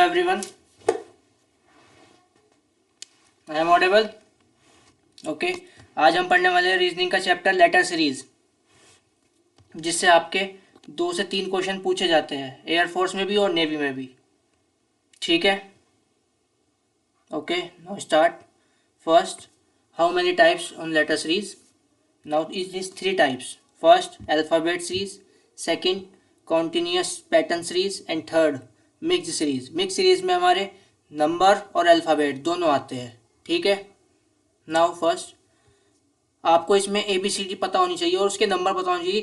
everyone. I am audible. Okay आज हम पढ़ने वाले हैं रीजनिंग का चैप्टर लेटर सीरीज, जिससे आपके 2 से 3 क्वेश्चन पूछे जाते हैं एयरफोर्स में भी और नेवी में भी. ठीक है. Okay now start. First, how many types on letter series? Now it is 3 types. First, alphabet series. Second, continuous pattern series. And third, mix series. Mix series में हमारे नंबर और अल्फ़ाबेट दोनों आते हैं. ठीक है. नाउ फर्स्ट, आपको इसमें ABCD पता होनी चाहिए और उसके नंबर पता होनी चाहिए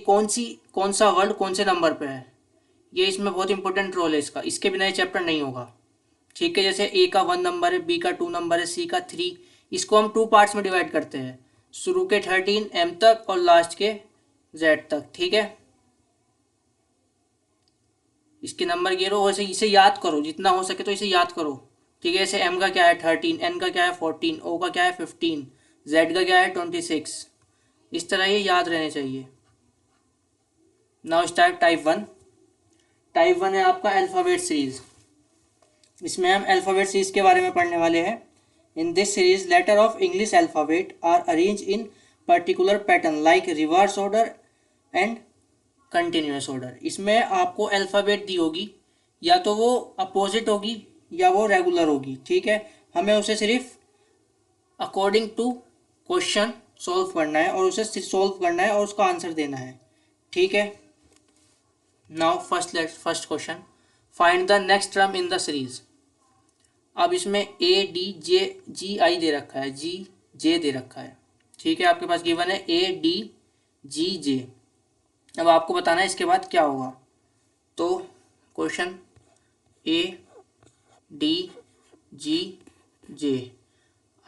कौन सा वर्ड कौन से नंबर पे है. ये इसमें बहुत इंपॉर्टेंट रोल है इसका. इसके बिना ये चैप्टर नहीं होगा. ठीक है. जैसे A का 1 नंबर है, B का 2 नंबर है, C का 3. इसको हम 2 पार्ट्स में डिवाइड करते हैं, शुरू के 13 M तक और लास्ट के Z तक. ठीक है. इसके नंबर गिरो, वैसे इसे याद करो जितना हो सके तो इसे याद करो. ठीक है. जैसे M का क्या है 13, N का क्या है 14, O का क्या है 15, Z का क्या है 26. इस तरह ये याद रहने चाहिए. Now start type 1. टाइप 1 है आपका अल्फ़ाबेट सीरीज. इसमें हम अल्फ़ाबेट सीरीज के बारे में पढ़ने वाले हैं. In this series letter of English alphabet are arrange in particular pattern like reverse order and continuous order. इसमें आपको अल्फ़ाबेट दी होगी, या तो वो अपोजिट होगी या वो रेगुलर होगी. ठीक है. हमें उसे सिर्फ अकॉर्डिंग टू क्वेश्चन सॉल्व करना है और उसे सॉल्व करना है और उसका आंसर देना है. ठीक है. Now first question, find the next term in the series. अब इसमें ADJGI दे रखा है, GJ दे रखा है. ठीक है. आपके पास गिवन है ADGJ. अब आपको बताना है इसके बाद क्या होगा. तो क्वेश्चन ADGJ.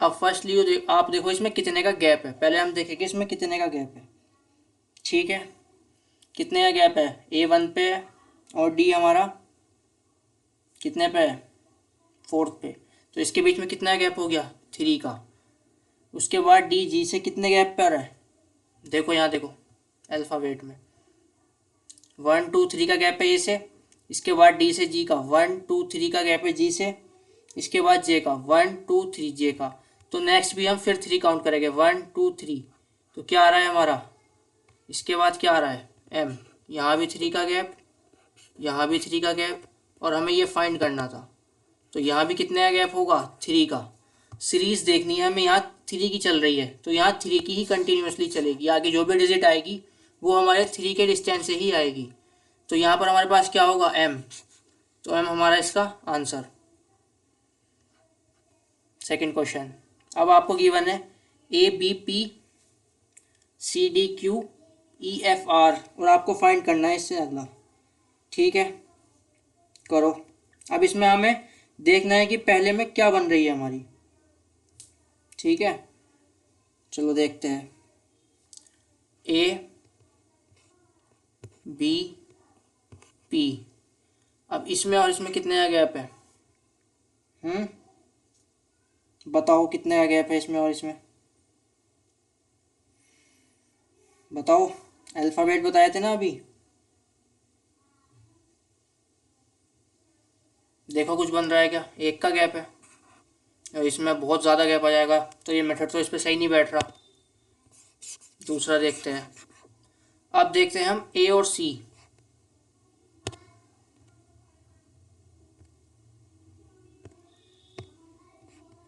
अब फर्स्टली आप देखो इसमें कितने का गैप है. पहले हम देखेंगे इसमें कितने का गैप है. ठीक है. कितने का गैप है? A1 पे है और D हमारा कितने पे है? 4th पे. तो इसके बीच में कितना गैप हो गया? 3 का. उसके बाद D G से कितने गैप पे आ रहा है? देखो यहाँ देखो अल्फ़ाबेट में 1 2 3 का गैप है A से. इसके बाद D से G का 1 2 3 का गैप है G से. इसके बाद J का 1 2 3 J का. तो नेक्स्ट भी हम फिर 3 काउंट करेंगे 1 2 3. तो क्या आ रहा है हमारा? इसके बाद क्या आ रहा है? M. यहाँ भी 3 का गैप, यहाँ भी 3 का गैप, और हमें ये फाइंड करना था. तो यहाँ भी कितने का गैप होगा? 3 का. सीरीज देखनी है हमें. यहाँ 3 की चल रही है तो यहाँ 3 की ही कंटिन्यूसली चलेगी. आगे जो भी डिजिट आएगी वो हमारे 3 के डिस्टेंस से ही आएगी. तो यहाँ पर हमारे पास क्या होगा? M. तो M हमारा इसका आंसर. Second question. अब आपको गिवन है ABPCDQEFR और आपको फाइंड करना है इससे अगला. ठीक है. करो. अब इसमें हमें देखना है कि पहले में क्या बन रही है हमारी. ठीक है. चलो देखते हैं. ABP. अब इसमें और इसमें कितने का गैप है? बताओ कितने का गैप है इसमें और इसमें. बताओ. अल्फ़ाबेट बताए थे ना अभी. देखो कुछ बन रहा है क्या? 1 का गैप है और इसमें बहुत ज़्यादा गैप आ जाएगा तो ये मेथड तो इस पर सही नहीं बैठ रहा. दूसरा देखते हैं. अब देखते हैं हम A और C.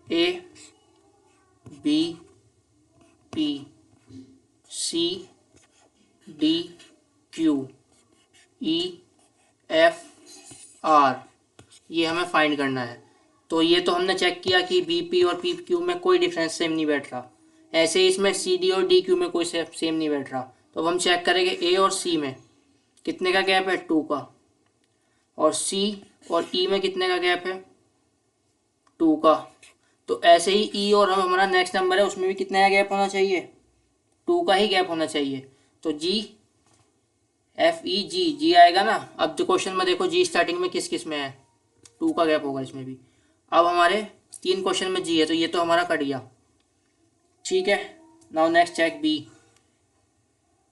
ABPCDQEFR ये हमें फाइंड करना है. तो ये तो हमने चेक किया कि BP और PQ में कोई डिफरेंस सेम नहीं बैठ रहा. ऐसे ही इसमें CD और DQ में कोई सेम नहीं बैठ रहा. तो अब हम चेक करेंगे A और C में कितने का गैप है? 2 का. और C और E में कितने का गैप है? 2 का. तो ऐसे ही E और हमारा नेक्स्ट नंबर है उसमें भी कितने का गैप होना चाहिए? 2 का ही गैप होना चाहिए. तो GFEG आएगा ना. अब जो क्वेश्चन में देखो G स्टार्टिंग में किस किस में है? 2 का गैप होगा इसमें भी. अब हमारे 3 क्वेश्चन में G है तो ये तो हमारा कट गया. ठीक है. Now next check B.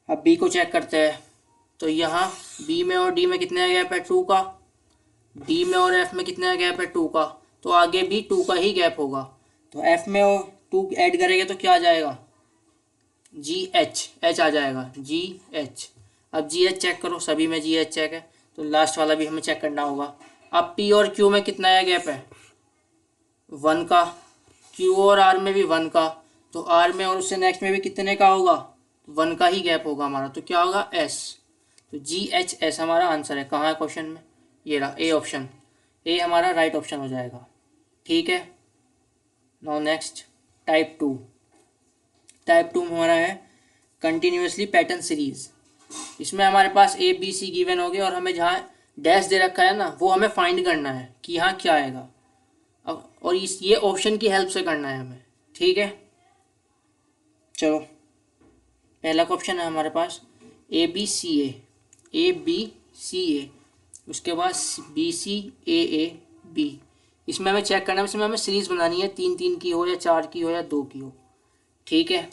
अब B को चेक करते हैं. तो यहाँ B में और D में कितने का गैप है? 2 का. डी में और एफ में कितने का गैप है, 2 का, तो आगे भी 2 का ही गैप होगा। तो एफ में और 2 ऐड करेंगे तो क्या आ जाएगा, जी एच आ जाएगा, जी एच। अब जी एच चेक करो, सभी में जी एच चेक है, तो लास्ट वाला भी हमें चेक करना होगा। अब पी और क्यू में कितना है गैप है, 1 का, क्यू और आर में भी 1 का, तो आर में और उससे नेक्स्ट में भी कितने का होगा, 1 का ही गैप होगा हमारा, तो क्या होगा, एस। तो जी एच एस हमारा आंसर है। कहाँ है क्वेश्चन में, ये रहा ए ऑप्शन, ए हमारा राइट ऑप्शन हो जाएगा। ठीक है, नाउ नेक्स्ट टाइप 2। टाइप 2 में हमारा है कंटिन्यूसली पैटर्न सीरीज। इसमें हमारे पास ए बी सी गिवन हो गए और हमें जहाँ डैश दे रखा है ना, वो हमें फाइंड करना है कि यहाँ क्या आएगा। अब और इस ये ऑप्शन की हेल्प से करना है हमें। ठीक है, चलो पहला क्वेश्चन है हमारे पास ए बी सी ए, उसके बाद बी सी ए बी। इसमें हमें चेक करना है, इसमें हमें सीरीज बनानी है, 3 3 की हो या 4 की हो या 2 की हो। ठीक है,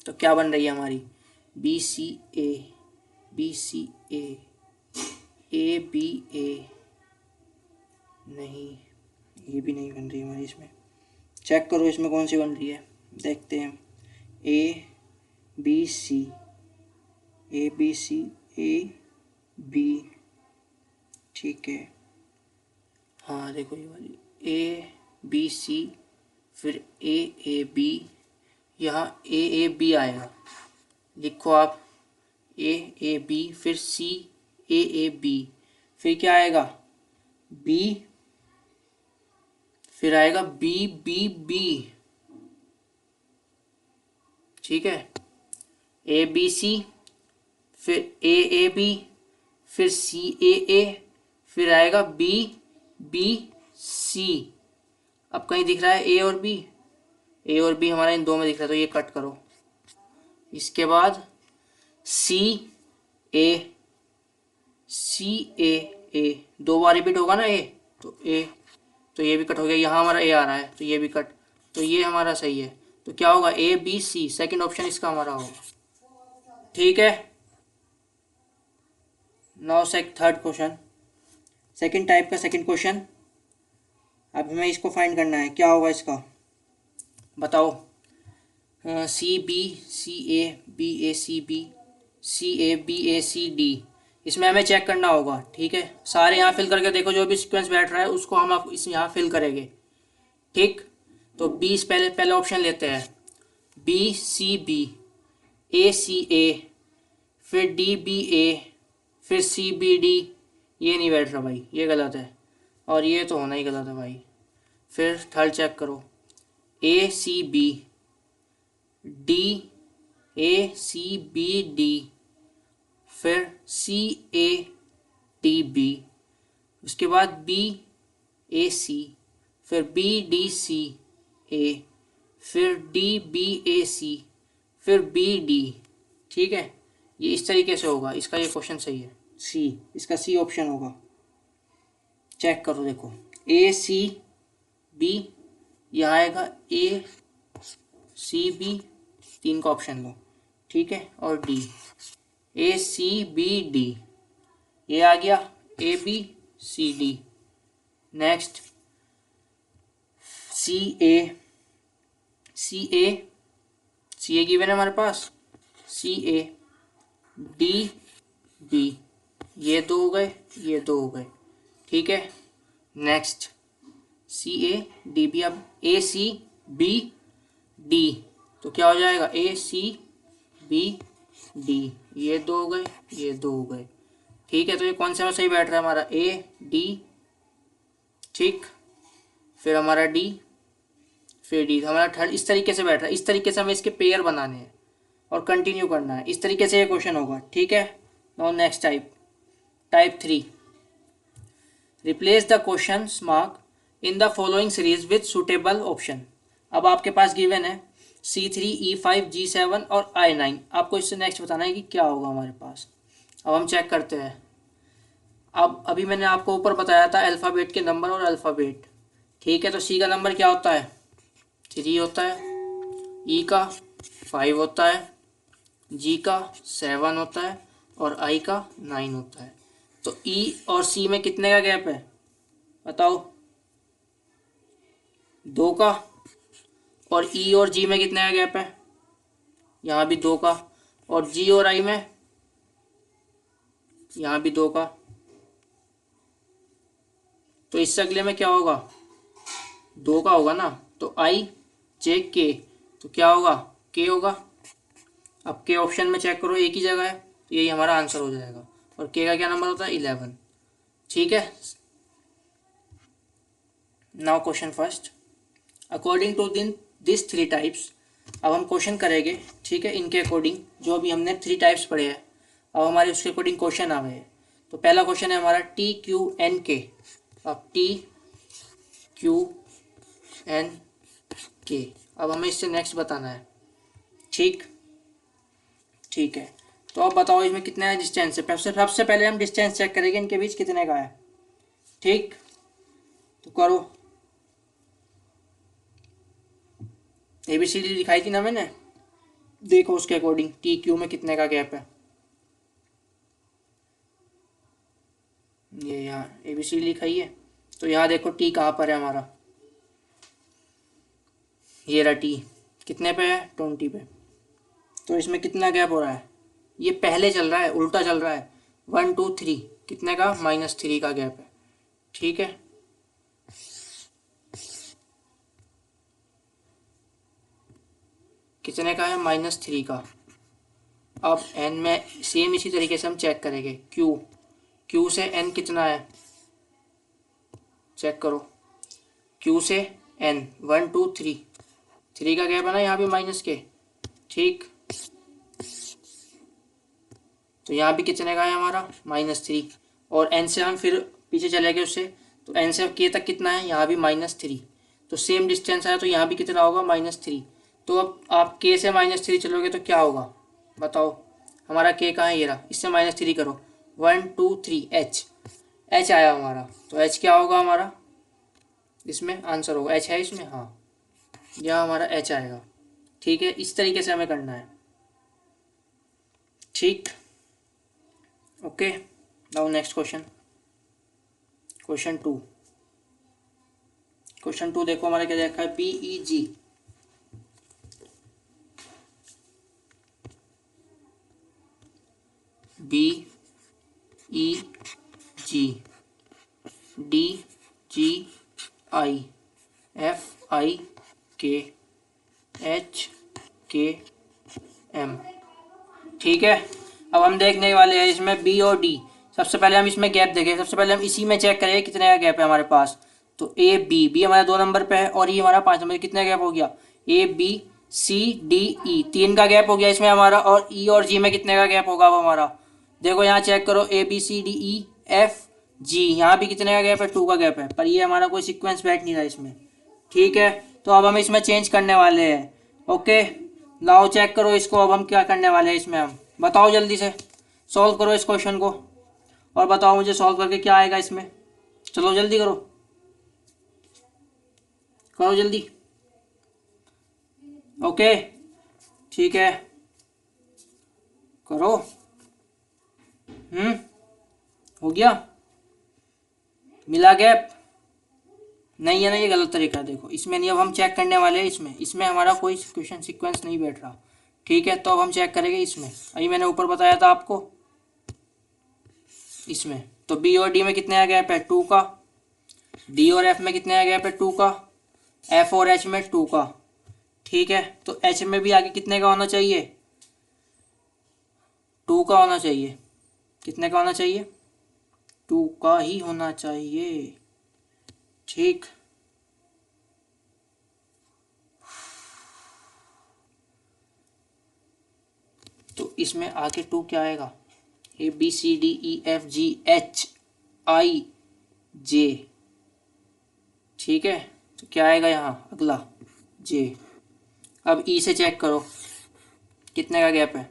तो क्या बन रही है हमारी, बी सी ए ए बी ए, नहीं ये भी नहीं बन रही हमारी। इसमें चेक करो इसमें कौन सी बन रही है, देखते हैं। ए बी सी ए बी, ठीक है, हाँ देखो ये वाली ए बी सी, फिर ए बी, यहाँ ए बी आएगा, लिखो आप ए बी, फिर सी ए बी, फिर क्या आएगा बी, फिर आएगा बी बी बी। ठीक है, ए बी सी, फिर ए बी, फिर सी ए, फिर आएगा बी बी सी। अब कहीं दिख रहा है ए और बी, ए और बी हमारा इन दो में दिख रहा है, तो ये कट करो। इसके बाद सी ए दो बार रिपीट होगा ना ए, तो ये भी कट हो गया, यहाँ हमारा ए आ रहा है तो ये भी कट, तो ये हमारा सही है। तो क्या होगा, A B C, second option इसका हमारा होगा। ठीक है, now third question, second type का सेकंड क्वेश्चन। अब हमें इसको फाइंड करना है, क्या होगा इसका बताओ। सी ए बी ए सी डी, इसमें हमें चेक करना होगा। ठीक है, सारे यहाँ फिल करके देखो, जो भी सीक्वेंस बैठ रहा है उसको हम आप इस यहाँ फिल करेंगे। ठीक, तो बी पहले ऑप्शन लेते हैं, बी सी बी, ए सी ए, फिर डी बी ए, फिर सी बी डी। ये नहीं बैठ रहा भाई, ये गलत है, और ये तो होना ही गलत है भाई। फिर थर्ड चेक करो, A C B, D A C B D, फिर सी ए डी बी, उसके बाद बी ए सी, फिर बी डी सी ए, फिर डी बी ए सी, फिर बी डी। ठीक है, ये इस तरीके से होगा, इसका ये क्वेश्चन सही है, सी, इसका सी ऑप्शन होगा। चेक करो देखो, ए सी बी, यह आएगा ए सी बी, 3 का ऑप्शन लो। ठीक है, और D, A C B D, ये आ गया A B C D. Next C A given है हमारे पास, सी ए डी बी, ये 2 हो गए, ये 2 हो गए। ठीक है, next C A D B, अब ए सी बी डी, तो क्या हो जाएगा, ए सी बी डी, ये 2 हो गए, ये 2 हो गए। ठीक है, तो ये कौन से में सही बैठ रहा है हमारा, ए डी, ठीक, फिर हमारा डी, फिर डी, हमारा थर्ड इस तरीके से बैठ रहा है। इस तरीके से हमें इसके पेयर बनाने हैं और कंटिन्यू करना है, इस तरीके से ये क्वेश्चन होगा। ठीक है, now next type 3, replace the question mark in the following series with suitable option. अब आपके पास गिवन है C3 E5 G7 और I9, आपको इससे नेक्स्ट बताना है कि क्या होगा हमारे पास। अब हम चेक करते हैं। अब अभी मैंने आपको ऊपर बताया था अल्फ़ाबेट के नंबर और अल्फ़ाबेट। ठीक है, तो C का नंबर क्या होता है, 3 होता है, E का 5 होता है, G का 7 होता है और I का 9 होता है। तो ई और सी में कितने का गैप है बताओ? 2 का। और ई और जी में कितने का गैप है? यहाँ भी 2 का। और जी और आई में यहाँ भी 2 का। तो इससे अगले में क्या होगा? 2 का होगा ना। तो आई जे के, तो क्या होगा? के होगा। अब के ऑप्शन में चेक करो, एक ही जगह है, तो यही हमारा आंसर हो जाएगा। और के का क्या नंबर होता है? 11। ठीक है। Now question first, according to this 3 types. अब हम क्वेश्चन करेंगे, ठीक है, इनके अकॉर्डिंग, जो अभी हमने 3 टाइप्स पढ़े हैं, अब हमारे उसके अकॉर्डिंग क्वेश्चन आ गए हैं। तो पहला क्वेश्चन है हमारा टी क्यू एन के। अब टी क्यू एन के, अब हमें इससे नेक्स्ट बताना है। ठीक ठीक है। तो अब बताओ इसमें कितना है डिस्टेंस है। सबसे पहले हम डिस्टेंस चेक करेंगे, इनके बीच कितने का है। ठीक, तो करो। ABCD दिखाई थी ना मैंने, देखो उसके अकॉर्डिंग टी क्यू में कितने का गैप है। ये यहाँ ABCD लिखाई है, तो यहाँ देखो टी कहाँ पर है हमारा। ये रहा टी, कितने पे है? 20 पे। तो इसमें कितना गैप हो रहा है? ये पहले चल रहा है, उल्टा चल रहा है। 1 2 3, कितने का? -3 का गैप है। ठीक है। कितने का है? -3 का। अब एन में सेम इसी तरीके से हम चेक करेंगे। क्यू, क्यू से एन कितना है चेक करो। क्यू से एन 1 2 3, 3 का गैप है ना यहाँ भी माइनस के। ठीक, तो यहाँ भी कितने का है हमारा? -3। और एन से हम फिर पीछे चले गए उससे, तो एन से के तक कितना है? यहाँ भी -3। तो सेम डिस्टेंस है, तो यहाँ भी कितना होगा? -3। तो अब आप के से -3 चलोगे तो क्या होगा बताओ? हमारा के कहाँ है? ये रहा, इससे -3 करो। 1 2 3 एच, एच आया हमारा। तो एच क्या होगा हमारा? इसमें आंसर होगा एच है इसमें, हाँ, यह हमारा एच आएगा। ठीक है, इस तरीके से हमें करना है। ठीक, okay. Now next question, question 2। Question 2 देखो हमारा क्या देखा है। BEG, BEG, DGI, FIK, HKM। ठीक है। अब हम देखने वाले हैं इसमें बी और डी। सबसे पहले हम इसमें गैप देखें। सबसे पहले हम इसी में चेक करेंगे कितने का गैप है हमारे पास। तो बी हमारा 2 नंबर पे है और ये हमारा 5 नंबर। कितना गैप हो गया? ABCDE, 3 का गैप हो गया इसमें हमारा। और ई और जी में कितने का गैप होगा वो हमारा? देखो यहाँ चेक करो, ABCDEFG, यहाँ भी कितने का गैप है? 2 का गैप है। पर ये हमारा कोई सिक्वेंस बैठ नहीं रहा इसमें। ठीक है, तो अब हम इसमें चेंज करने वाले हैं। ओके, लाओ चेक करो इसको। अब हम क्या करने वाले हैं इसमें, हम बताओ जल्दी से सॉल्व करो इस क्वेश्चन को, और बताओ मुझे सॉल्व करके क्या आएगा इसमें। चलो जल्दी करो, करो जल्दी। ओके, ठीक है, करो। हो गया? मिला गैप? नहीं है ना, ये गलत तरीका है। देखो इसमें नहीं, अब हम चेक करने वाले हैं इसमें। इसमें हमारा कोई क्वेश्चन सीक्वेंस नहीं बैठ रहा। ठीक है, तो अब हम चेक करेंगे इसमें। अभी मैंने ऊपर बताया था आपको इसमें। तो बी और डी में कितने का गैप है? 2 का। डी और एफ में कितने का गैप है? 2 का। एफ और एच में 2 का। ठीक है, तो एच में भी आगे कितने का होना चाहिए? 2 का होना चाहिए। कितने का होना चाहिए? 2 का ही होना चाहिए। ठीक, तो इसमें आगे 2 क्या आएगा? ABCDEFGHIJ। ठीक है, तो क्या आएगा यहाँ अगला? जे। अब ई से चेक करो कितने का गैप है,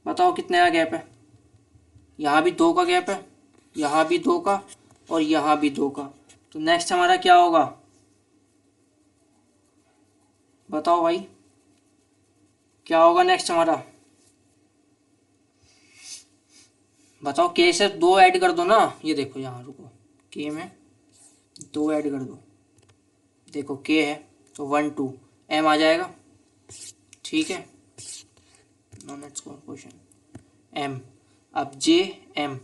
बताओ कितने का गैप है। यहाँ भी 2 का गैप है, यहाँ भी 2 का, और यहाँ भी 2 का। तो नेक्स्ट हमारा क्या होगा बताओ भाई, क्या होगा नेक्स्ट हमारा? बताओ के से 2 ऐड कर दो ना, ये देखो यहाँ रुको, के में 2 ऐड कर दो, देखो के है तो 1 2 एम आ जाएगा, ठीक है। No next question M. अब जे एम,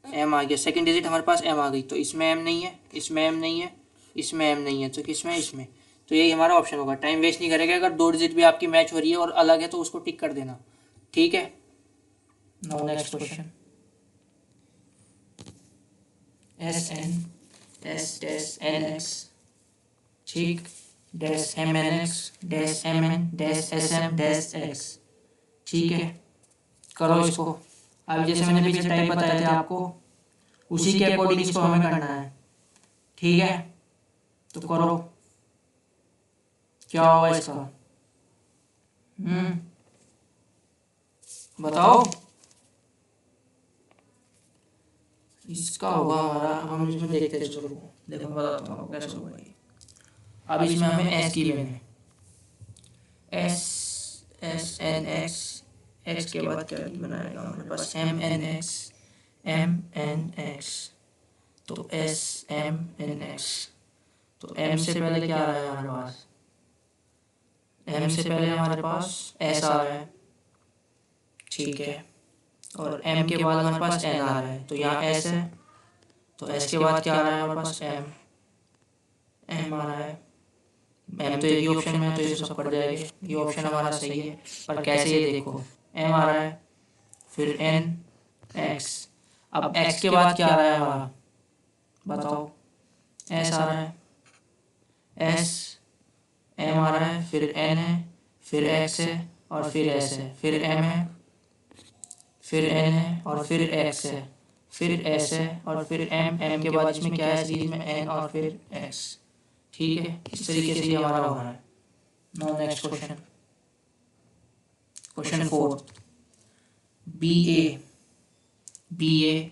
एम आ गया, सेकंड डिजिट हमारे पास एम आ गई, तो इसमें एम नहीं है, इसमें एम नहीं है, इसमें एम नहीं है, तो किसमें, इसमें। तो यही हमारा ऑप्शन होगा। टाइम वेस्ट नहीं करेगा, अगर 2 डिजिट भी आपकी मैच हो रही है और अलग है तो उसको टिक कर देना, ठीक है। Now next question S N S dash N X, ठीक, dash M N X dash M N dash S M dash X, ठीक है। करो इसको। अब जैसे मैंने पीछे टाइप बताया था आपको, उसी के अकॉर्डिंग इसको हमें करना है, ठीक है। तो करो, क्या होगा इसका, बताओ। इसका होगा हमारा, अब हम इसमें देखते हैं, चलो देखो बताता हूँ कैसे होगा ये। अब इसमें हमें एस की गिवन है, S S N X, X के बाद क्या बनाएगा हमारे पास, M N X, M N X, तो एस एम एन एक्स। तो एम से पहले क्या आ रहा है हमारे पास, एम से पहले हमारे पास एस आ रहा है, ठीक है। और एम के बाद हमारे पास एन आ रहा है, तो यहाँ एस है, तो एस के बाद क्या आ रहा है हमारे पास, एम, एम आ रहा है। एम तो एक ही ऑप्शन में है तो इसे सब कट जाएंगे, ये ऑप्शन हमारा सही है। पर कैसे, ये देखो, एम आ रहा है, फिर एन एक्स, अब एक्स के बाद क्या आ रहा है हमारा, बताओ। एस आ रहा है, एस, एम आ रहा है, फिर एन है, फिर एक्स है, और फिर एस है, फिर एम है, फिर एन है, और फिर एक्स है, फिर एस है, और फिर एम, एम के बाद इसमें क्या है सीरीज में, एन और फिर एक्स, ठीक है। इस तरीके से ये हमारा हो रहा है। Now next question, question 4, B A, B A,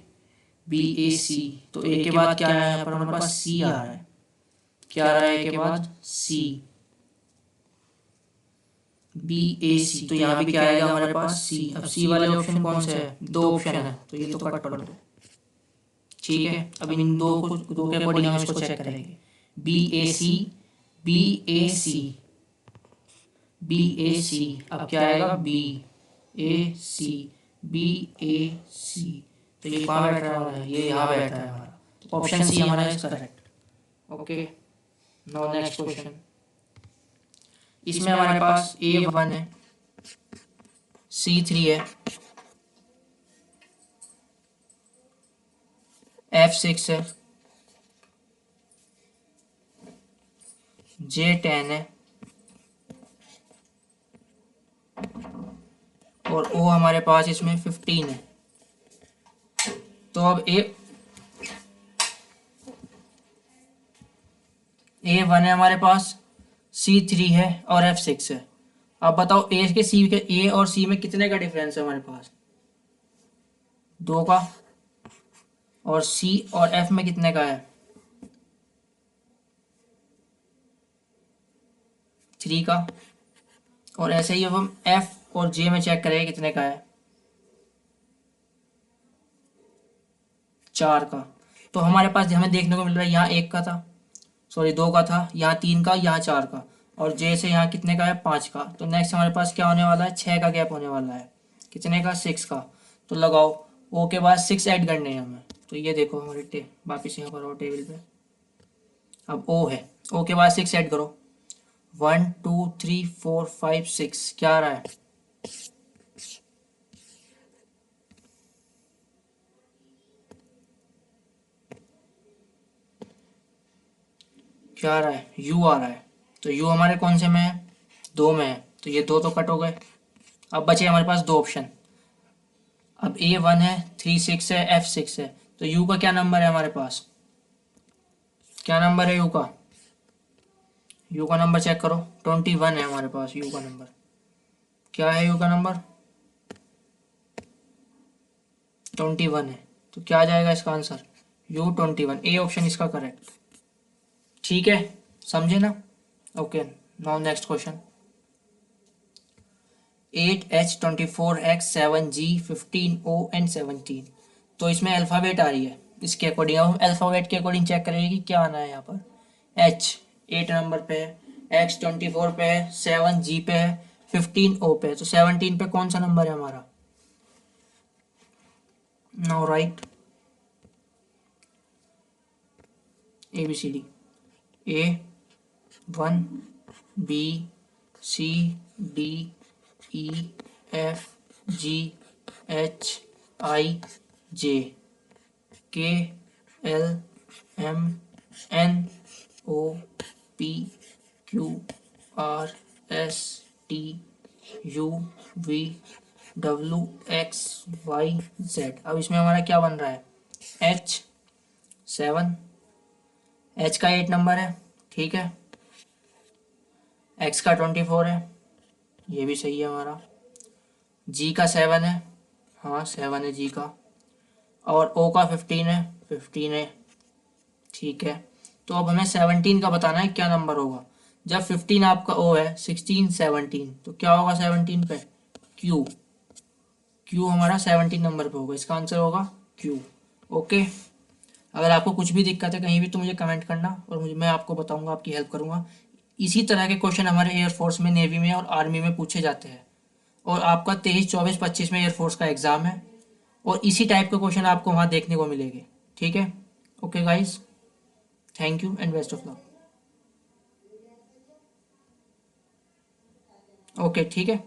B A C. तो ए के बाद क्या है यहाँ पर हमारे पास, सी आ रहा है, क्या आ रहा है ए के बाद, सी, बी ए सी। तो यहाँ भी क्या आएगा हमारे पास, सी। अब सी वाले ऑप्शन कौन से है, 2 ऑप्शन है, तो ये तो कट कर दो, ठीक है। अब इन दो के अकॉर्डिंग हम इसको चेक करेंगे, B A C, B A C, B A सी। अब क्या आएगा, B A C, B A C. तो ये कहाँ बैठ रहा है, ये यहाँ बैठ रहा है हमारा, तो ऑप्शन सी हमारा is correct. Okay, now next question, इसमें हमारे पास A1 है, C3 है, F6 है, J10 है, और O हमारे पास इसमें 15 है। तो अब A1 है हमारे पास, C3 है और F6 है। अब बताओ A और C में कितने का डिफरेंस है हमारे पास, 2 का, और C और F में कितने का है, 3 का। और ऐसे ही अब हम F और J में चेक करेंगे कितने का है, 4 का। तो हमारे पास हमें देखने को मिल रहा है यहाँ 1 का था, सॉरी 2 का था, यहाँ 3 का, यहाँ 4 का, और J से यहाँ कितने का है, 5 का। तो नेक्स्ट हमारे पास क्या होने वाला है, 6 का गैप होने वाला है, कितने का, 6 का। तो लगाओ, O के बाद 6 ऐड करने हैं हमें। तो ये देखो हमारे वापिस यहाँ पर आओ टेबल पे, अब O है, O के बाद 6 ऐड करो, 1 2 3 4 5 6, क्या आ रहा है, क्या आ रहा है, U आ रहा है। तो U हमारे कौन से में है, 2 में है, तो ये 2 तो कट हो गए। अब बचे हमारे पास 2 ऑप्शन, अब A1 है, 3 6 है, F6 है। तो U का क्या नंबर है हमारे पास, क्या नंबर है U का, U का नंबर चेक करो, 21 है हमारे पास U का नंबर। क्या है U का नंबर, 21 है। तो क्या आ जाएगा इसका आंसर, U21, ए ऑप्शन इसका करेक्ट, ठीक है, समझे ना। Okay, now next question, 8H24X 7G 15O and 17। तो इसमें अल्फ़ाबेट आ रही है, इसके अकॉर्डिंग अब हम अल्फ़ाबेट के अकॉर्डिंग चेक करेंगे कि क्या आना है यहाँ पर। H 8 नंबर पे है, X 24 पे है, 7G पे है, 15O पे है, तो 17 पे कौन सा नंबर है हमारा? Now right ABCD A1 B C D E F G H I J K L M N O P Q R S T U V W X Y Z। अब इसमें हमारा क्या बन रहा है? H 7, H का 8 number है, ठीक है, X का 24 है, ये भी सही है हमारा, G का 7 है, हाँ 7 है G का, और O का 15 है, 15 है, ठीक है। तो अब हमें 17 का बताना है क्या नंबर होगा। जब 15 आपका O है, 16 17, तो क्या होगा 17 पे? Q। Q हमारा 17 नंबर पे होगा, इसका आंसर होगा Q। ओके, अगर आपको कुछ भी दिक्कत है कहीं भी तो मुझे कमेंट करना और मैं आपको बताऊंगा, आपकी हेल्प करूंगा। इसी तरह के क्वेश्चन हमारे एयरफोर्स में, नेवी में और आर्मी में पूछे जाते हैं। और आपका 23 24 25 में एयरफोर्स का एग्ज़ाम है और इसी टाइप के क्वेश्चन आपको वहाँ देखने को मिलेंगे, ठीक है। Okay guys, thank you and best of luck. Okay, ठीक है।